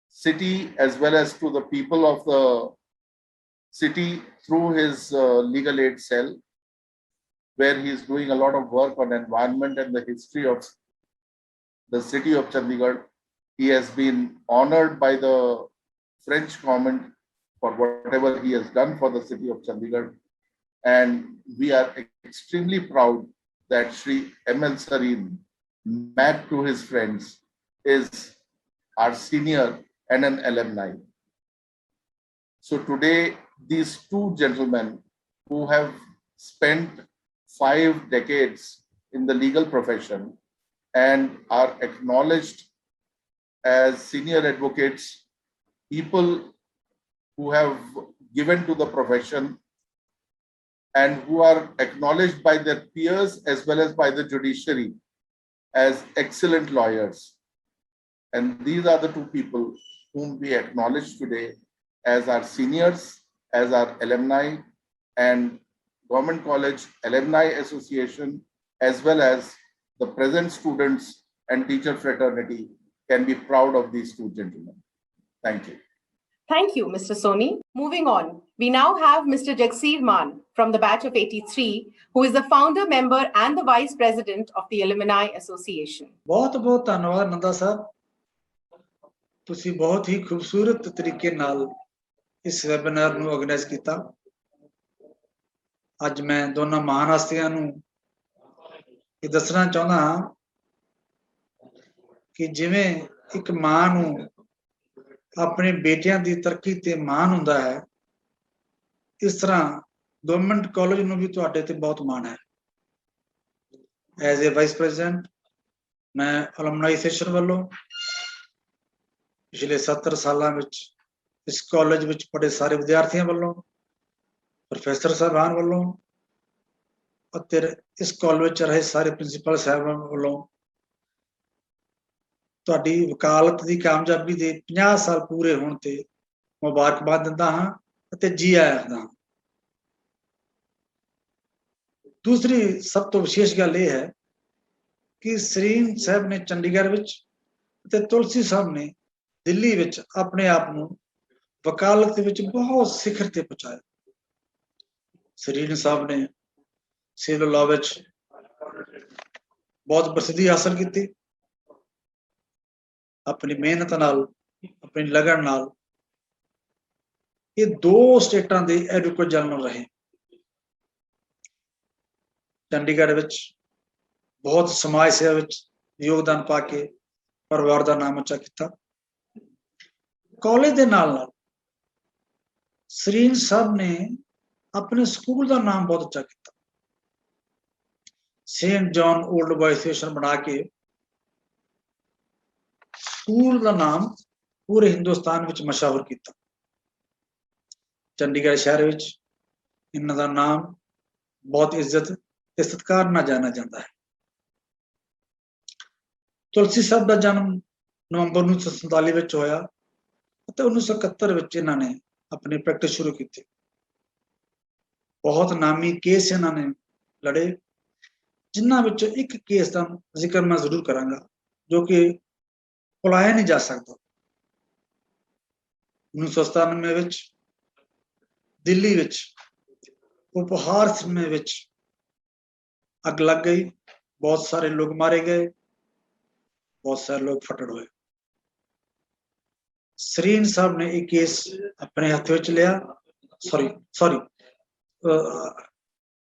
city as well as to the people of the city through his legal aid cell, where he is doing a lot of work on environment and the history of the city of Chandigarh. He has been honored by the French government for whatever he has done for the city of Chandigarh. And we are extremely proud that Shri M.L. Sarin, mad to his friends, is our senior and an alumni. So today, these two gentlemen who have spent 5 decades in the legal profession and are acknowledged as senior advocates, people who have given to the profession and who are acknowledged by their peers as well as by the judiciary as excellent lawyers. And these are the two people whom we acknowledge today as our seniors, as our alumni, and Government College Alumni Association, as well as the present students and teacher fraternity can be proud of these two gentlemen. Thank you.
Thank you, Mr. Soni. Moving on, we now have Mr. Jagseer Mann from the batch of 83, who is the founder member and the vice president of the Alumni Association.
बहुत बहुत धन्यवाद नंदा साहब, ਤੁਸੀਂ बहुत ही खूबसूरत तरीके नाल इस वैबिनार ਨੂੰ ਆਰਗੇਨਾਈਜ਼ ਕੀਤਾ। ਅੱਜ ਮੈਂ ਦੋਨਾਂ ਮਹਾਨ ਹਸਤੀਆਂ ਨੂੰ ਇਹ ਦੱਸਣਾ ਚਾਹੁੰਦਾ ਹਾਂ ਕਿ ਜਿਵੇਂ ਇੱਕ ਮਾਂ ਨੂੰ ਆਪਣੇ ਬੇਟਿਆਂ ਦੀ ਤਰੱਕੀ ਤੇ ਮਾਣ ਹੁੰਦਾ ਹੈ, ਇਸ ਤਰ੍ਹਾਂ ਗਵਰਨਮੈਂਟ ਕਾਲਜ ਨੂੰ ਵੀ ਤੁਹਾਡੇ ਤੇ ਬਹੁਤ ਮਾਣ ਹੈ। ਐਜ਼ ਏ ਵਾਈਸ ਪ੍ਰੈਜ਼ੀਡੈਂਟ ਮੈਂ ਅਲਮਨਾਈ ਐਸੋਸੀਏਸ਼ਨ ਵੱਲੋਂ ਪਿਛਲੇ 70 ਸਾਲਾਂ ਵਿੱਚ ਇਸ ਕਾਲਜ ਵਿੱਚ ਪੜ੍ਹੇ ਸਾਰੇ ਵਿਦਿਆਰਥੀਆਂ ਵੱਲੋਂ, ਪ੍ਰੋਫੈਸਰ ਸਾਹਿਬਾਨ ਵੱਲੋਂ ਅਤੇ ਇਸ ਕਾਲਜ ਵਿੱਚ ਰਹੇ ਸਾਰੇ ਪ੍ਰਿੰਸੀਪਲ ਸਾਹਿਬਾਨ ਵੱਲੋਂ ਤੁਹਾਡੀ ਵਕਾਲਤ ਦੀ ਕਾਮਯਾਬੀ ਦੇ 50 ਸਾਲ ਪੂਰੇ ਹੋਣ ਤੇ ਮੁਬਾਰਕਬਾਦ ਦਿੰਦਾ ਹਾਂ ਅਤੇ ਜੀ ਆਇਆਂ ਆਖਦਾ ਹਾਂ। ਦੂਸਰੀ ਸਭ ਤੋਂ ਵਿਸ਼ੇਸ਼ ਗੱਲ ਇਹ ਹੈ ਕਿ ਸਰੀਨ ਸਾਹਿਬ ਨੇ ਚੰਡੀਗੜ੍ਹ ਵਿੱਚ ਅਤੇ ਤੁਲਸੀ ਸਾਹਿਬ ਨੇ ਦਿੱਲੀ ਵਿੱਚ ਆਪਣੇ ਆਪ ਨੂੰ ਵਕਾਲਤ ਵਿੱਚ ਬਹੁਤ ਸਿਖਰ ਤੇ ਪਹੁੰਚਾਇਆ। ਸਰੀਨ ਸਾਹਿਬ ਨੇ ਸਿਵਲ ਲਾਅ ਵਿੱਚ ਬਹੁਤ ਪ੍ਰਸਿੱਧੀ ਹਾਸਲ ਕੀਤੀ। ਆਪਣੀ ਮਿਹਨਤ ਨਾਲ, ਆਪਣੀ ਲਗਨ ਨਾਲ ਇਹ 2 ਸਟੇਟਾਂ ਦੇ ਐਡਵੋਕੇਟ ਜਨਰਲ ਰਹੇ। ਚੰਡੀਗੜ੍ਹ ਵਿੱਚ ਬਹੁਤ ਸਮਾਜ ਸੇਵਾ ਵਿੱਚ ਯੋਗਦਾਨ ਪਾ ਕੇ ਪਰਿਵਾਰ ਦਾ ਨਾਮ ਉੱਚਾ ਕੀਤਾ। ਕਾਲਜ ਦੇ ਨਾਲ ਨਾਲ ਸਰੀਨ ਸਾਹਿਬ ਨੇ ਆਪਣੇ ਸਕੂਲ ਦਾ ਨਾਮ ਬਹੁਤ ਉੱਚਾ ਕੀਤਾ। Saint John old boys association ਬਣਾ ਕੇ ਸਕੂਲ ਦਾ ਨਾਮ ਪੂਰੇ ਹਿੰਦੁਸਤਾਨ ਵਿੱਚ ਮਸ਼ਹੂਰ ਕੀਤਾ। ਚੰਡੀਗੜ੍ਹ ਸ਼ਹਿਰ ਵਿੱਚ ਇਹਨਾਂ ਦਾ ਨਾਮ ਬਹੁਤ ਇੱਜ਼ਤ ਤੇ ਸਤਿਕਾਰ ਨਾਲ ਜਾਣਿਆ ਜਾਂਦਾ ਹੈ। ਤੁਲਸੀ ਸਾਹਿਬ ਦਾ ਜਨਮ ਨਵੰਬਰ 1947 ਵਿੱਚ ਹੋਇਆ ਅਤੇ 1971 ਵਿੱਚ ਇਹਨਾਂ ਨੇ ਆਪਣੀ ਪ੍ਰੈਕਟਿਸ ਸ਼ੁਰੂ ਕੀਤੀ। ਬਹੁਤ ਨਾਮੀ ਕੇਸ ਇਹਨਾਂ ਨੇ ਲੜੇ, ਜਿਨ੍ਹਾਂ ਵਿੱਚੋਂ ਇੱਕ ਕੇਸ ਦਾ ਜ਼ਿਕਰ ਮੈਂ ਜ਼ਰੂਰ ਕਰਾਂਗਾ ਜੋ ਕਿ ਭੁਲਾਇਆ ਨਹੀਂ ਜਾ ਸਕਦਾ। 1997 ਵਿੱਚ ਦਿੱਲੀ ਵਿੱਚ ਉਪਹਾਰ ਸਿਨੇਮੇ ਵਿੱਚ ਅੱਗ ਲੱਗ ਗਈ, ਬਹੁਤ ਸਾਰੇ ਲੋਕ ਮਾਰੇ ਗਏ, ਬਹੁਤ ਸਾਰੇ ਲੋਕ ਫੱਟੜ ਹੋਏ। ਸਰੀਨ ਸਾਹਿਬ ਨੇ ਇਹ ਕੇਸ ਆਪਣੇ ਹੱਥ ਵਿੱਚ ਲਿਆ।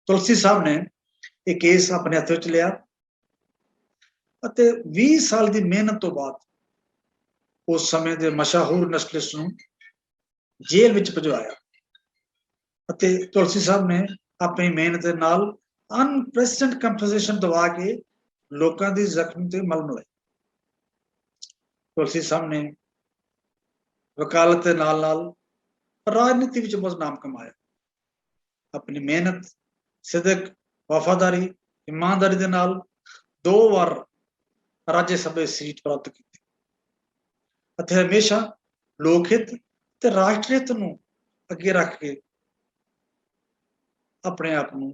ਤੁਲਸੀ ਸਾਹਿਬ ਨੇ ਇਹ ਕੇਸ ਆਪਣੇ ਹੱਥ ਵਿੱਚ ਲਿਆ ਅਤੇ 20 ਸਾਲ ਦੀ ਮਿਹਨਤ ਤੋਂ ਬਾਅਦ ਉਸ ਸਮੇਂ ਦੇ ਮਸ਼ਹੂਰ ਨਸਲਿਸਟ ਨੂੰ ਜੇਲ੍ਹ ਵਿੱਚ ਭਜਵਾਇਆ ਅਤੇ ਤੁਲਸੀ ਸਾਹਿਬ ਨੇ ਆਪਣੀ ਮਿਹਨਤ ਦੇ ਨਾਲ ਅਨਪ੍ਰੈਸਿਡੈਂਟ ਕੰਪਨਸੇਸ਼ਨ ਦਵਾ ਕੇ ਲੋਕਾਂ ਦੀ ਜ਼ਖਮ ਤੇ ਮਲਮ ਲਾਈ। ਤੁਲਸੀ ਸਾਹਿਬ ਨੇ ਵਕਾਲਤ ਦੇ ਨਾਲ ਨਾਲ ਰਾਜਨੀਤੀ ਵਿੱਚ ਬਹੁਤ ਨਾਮ ਕਮਾਇਆ। ਆਪਣੀ ਮਿਹਨਤ, ਸਿਦਕ, ਵਫਾਦਾਰੀ, ਇਮਾਨਦਾਰੀ ਦੇ ਨਾਲ 2 ਵਾਰ ਰਾਜ ਸਭਾ ਸੀਟ ਪ੍ਰਾਪਤ ਕੀਤੀ ਅਤੇ ਹਮੇਸ਼ਾ ਲੋਕ ਹਿੱਤ ਤੇ ਰਾਸ਼ਟਰ ਹਿੱਤ ਨੂੰ ਅੱਗੇ ਰੱਖ ਕੇ ਆਪਣੇ ਆਪ ਨੂੰ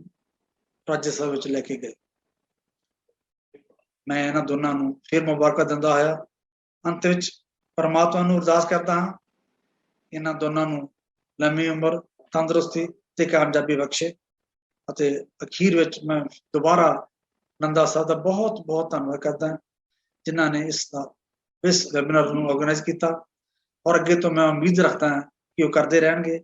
ਰਾਜ ਸਭਾ ਵਿੱਚ ਲੈ ਕੇ ਗਏ। ਮੈਂ ਇਹਨਾਂ ਦੋਨਾਂ ਨੂੰ ਫਿਰ ਮੁਬਾਰਕਾਂ ਦਿੰਦਾ ਹੋਇਆ ਅੰਤ ਵਿੱਚ ਪਰਮਾਤਮਾ ਨੂੰ ਅਰਦਾਸ ਕਰਦਾ ਹਾਂ ਇਹਨਾਂ ਦੋਨਾਂ ਨੂੰ ਲੰਮੀ ਉਮਰ, ਤੰਦਰੁਸਤੀ ਤੇ ਕਾਮਯਾਬੀ ਬਖਸ਼ੇ। ਅਤੇ ਅਖੀਰ ਵਿੱਚ ਮੈਂ ਦੁਬਾਰਾ ਨੰਦਾ ਸਾਹਿਬ ਦਾ ਬਹੁਤ ਬਹੁਤ ਧੰਨਵਾਦ ਕਰਦਾ ਜਿਨ੍ਹਾਂ ਨੇ ਇਸ ਵੈਬਿਨਾਰ ਨੂੰ ਆਰਗੇਨਾਈਜ਼ ਕੀਤਾ ਔਰ ਅੱਗੇ ਤੋਂ ਮੈਂ ਉਮੀਦ ਰੱਖਦਾ ਹਾਂ ਕਿ ਉਹ ਕਰਦੇ ਰਹਿਣਗੇ।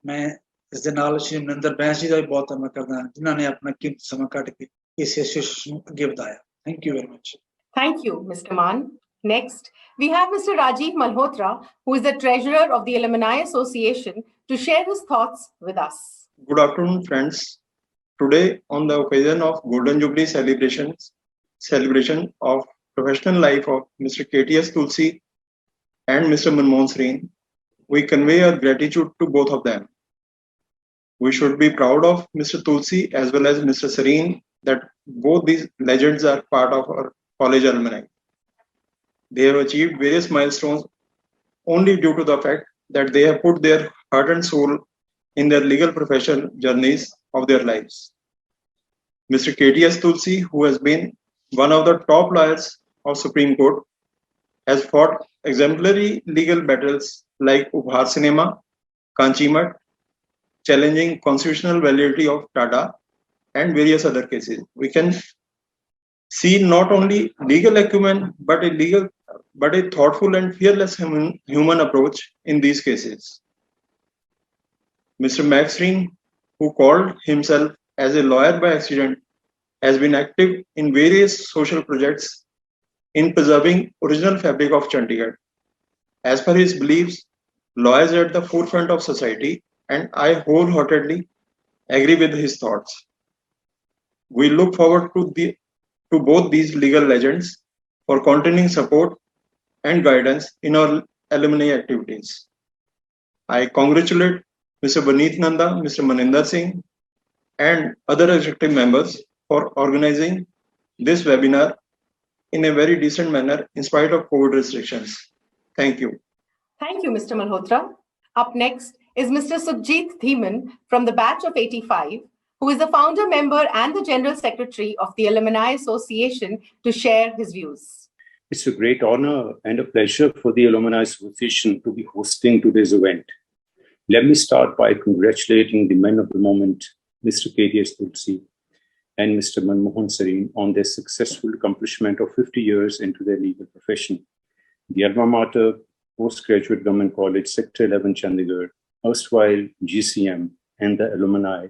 ਮੈਂ ਇਸ ਦੇ ਨਾਲ ਸ਼੍ਰੀ ਮਨਿੰਦਰ ਬੈਂਸ ਜੀ ਦਾ ਵੀ ਬਹੁਤ ਧੰਨਵਾਦ ਕਰਦਾ ਹਾਂ ਜਿਨ੍ਹਾਂ ਨੇ ਆਪਣਾ ਕੀਮਤੀ ਸਮਾਂ ਕੱਢ ਕੇ ਇਸ ਐਸੋਸੀਏਸ਼ਨ ਨੂੰ ਅੱਗੇ ਵਧਾਇਆ। Thank you very much.
Thank you, Mr. Mann. Next, we have Mr. Rajiv Malhotra, who is the treasurer of the Alumni Association, to share his thoughts with us.
Good afternoon, friends. Today, on the occasion of Golden Jubilee celebration of professional life of Mr. KTS Tulsi and Mr. Manmohan Singh, we convey our gratitude to both of them. We should be proud of Mr. Tulsi as well as Mr. Sarin that both these legends are part of our college alumni. They have achieved various milestones only due to the fact that they have put their heart and soul in their legal professional journeys of their lives. Mr. KTS Tulsi, who has been one of the top lawyers of Supreme Court, has fought exemplary legal battles like Upahar Cinema, Kanchimat, challenging constitutional validity of Tata, and various other cases. We can see not only legal acumen but a thoughtful and fearless human approach in these cases. Mr. Maxine, who called himself as a lawyer by accident, has been active in various social projects in preserving original fabric of Chandigarh. As per his beliefs, lawyers are at the forefront of society, and I wholeheartedly agree with his thoughts. We look forward to both these legal legends for continuing support and guidance in our alumni activities. I congratulate Mr. Vineet Nanda, Mr. Maninder Singh, and other executive members for organizing this webinar in a very decent manner in spite of COVID restrictions. Thank you.
Thank you, Mr. Malhotra. Up next is Mr. Sukhjit Dhiman from the batch of 85, who is the founder member and the General Secretary of the Alumni Association, to share his views.
It's a great honor and a pleasure for the Alumni Association to be hosting today's event. Let me start by congratulating the men of the moment, Mr. KTS Tulsi and Mr. Manmohan Sarin, on their successful accomplishment of 50 years into their legal profession. The alma mater, Postgraduate Government College, Sector 11, Chandigarh, erstwhile GCM, and the alumni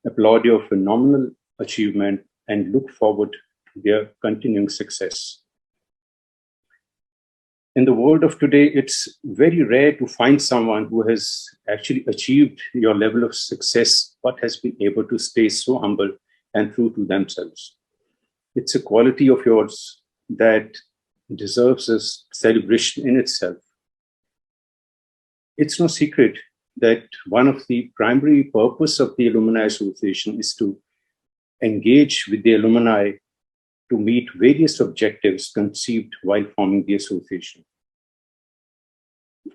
applaud your phenomenal achievement and look forward to their continuing success. In the world of today, it's very rare to find someone who has actually achieved your level of success, but has been able to stay so humble and true to themselves. It's a quality of yours that deserves a celebration in itself. It's no secret that one of the primary purpose of the Alumni Association is to engage with the alumni to meet various objectives conceived while forming the association.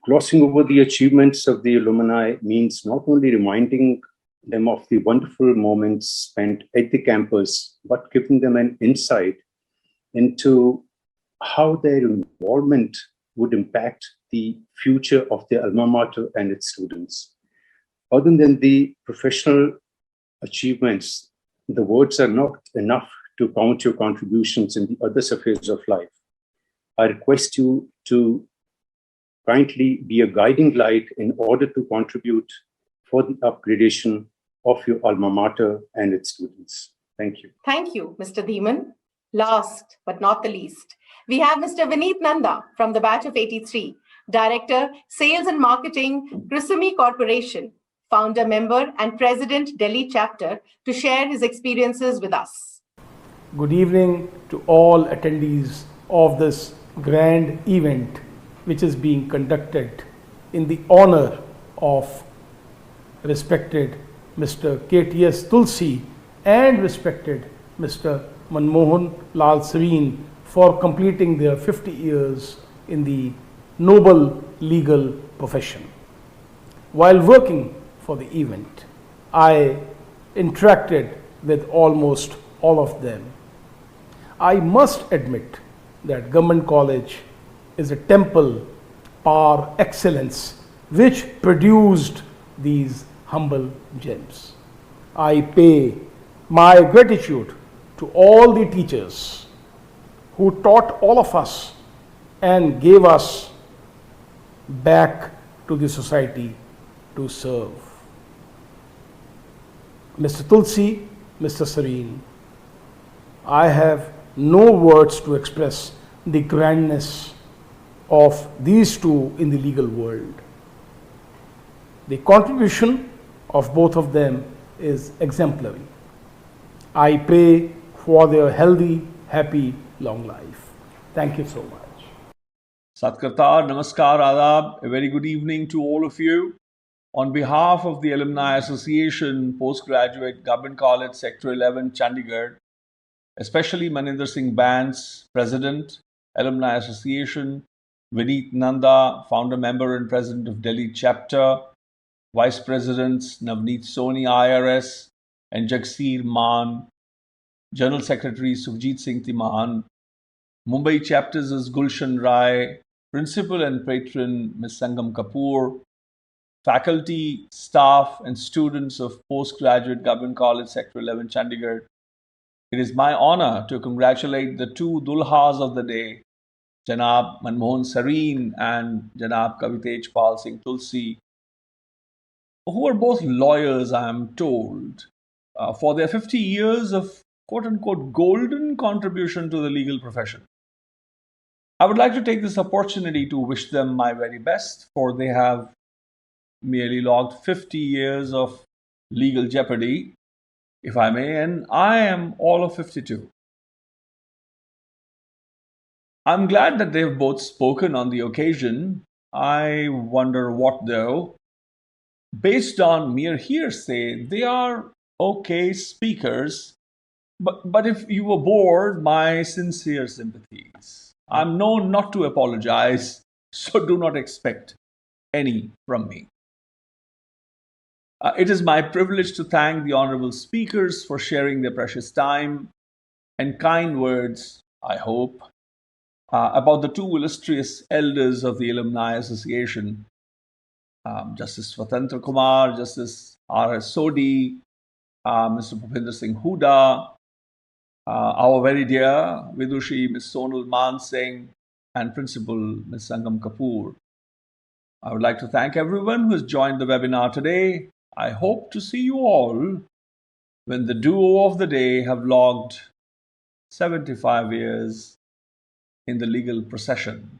Glossing over the achievements of the alumni means not only reminding them of the wonderful moments spent at the campus, but giving them an insight into how their involvement would impact the future of the alma mater and its students. Other than the professional achievements, the words are not enough to count your contributions in the other spheres of life. I request you to kindly be a guiding light in order to contribute for the upgradation of your alma mater and its students. Thank you.
Thank you, Mr. Dhiman. Last but not the least, we have Mr. Vineet Nanda from the batch of 83, Director, Sales and Marketing, Krisumi Corporation, founder member and President, Delhi Chapter, to share his experiences with us.
Good evening to all attendees of this grand event, which is being conducted in the honor of respected Mr. KTS Tulsi and respected Mr. Manmohan Lal Sarin for completing their 50 years in the noble legal profession. While working for the event, I interacted with almost all of them. I must admit that Government College is a temple par excellence which produced these humble gems. I pay my gratitude to all the teachers who taught all of us and gave us back to the society to serve. Mr. Tulsi, Mr. Sarin, I have no words to express the grandness of these two in the legal world. The contribution of both of them is exemplary. I pray for their healthy, happy, long life. Thank you so much.
Satkartar, Namaskar, Adab, a very good evening to all of you. On behalf of the Alumni Association, Postgraduate Government College, Sector 11, Chandigarh, especially Maninder Singh Bains, President, Alumni Association, Vineet Nanda, Founder Member and President of Delhi Chapter, Vice Presidents Navneet Soni, IRS, and Jagseer Mann, General Secretary Sukhjit Dhiman, Mumbai chapters is Gulshan Rai, Principal and Patron Ms. Sangam Kapoor, faculty, staff, and students of Postgraduate Government College, Sector 11, Chandigarh. It is my honor to congratulate the two Dulhas of the day, Janab Manmohan Sarin and Janab Kavitej Pal Singh Tulsi, who are both lawyers, I am told, for their 50 years of quote-unquote golden contribution to the legal profession. I would like to take this opportunity to wish them my very best, for they have merely logged 50 years of legal jeopardy, if I may, and I am all of 52. I'm glad that they've both spoken on the occasion. I wonder what, though. Based on mere hearsay, they are okay speakers, but if you were bored, my sincere sympathies. I'm known not to apologize, so do not expect any from me. It is my privilege to thank the honorable speakers for sharing their precious time and kind words, I hope, about the two illustrious elders of the Alumni Association, Justice Swatantra Kumar, Justice R.S. Sodi, Mr. Bhupinder Singh Hooda, our very dear Vidushi, Ms. Sonal Mansingh, and Principal Ms. Sangam Kapoor. I would like to thank everyone who has joined the webinar today. I hope to see you all when the duo of the day have logged 75 years in the legal procession.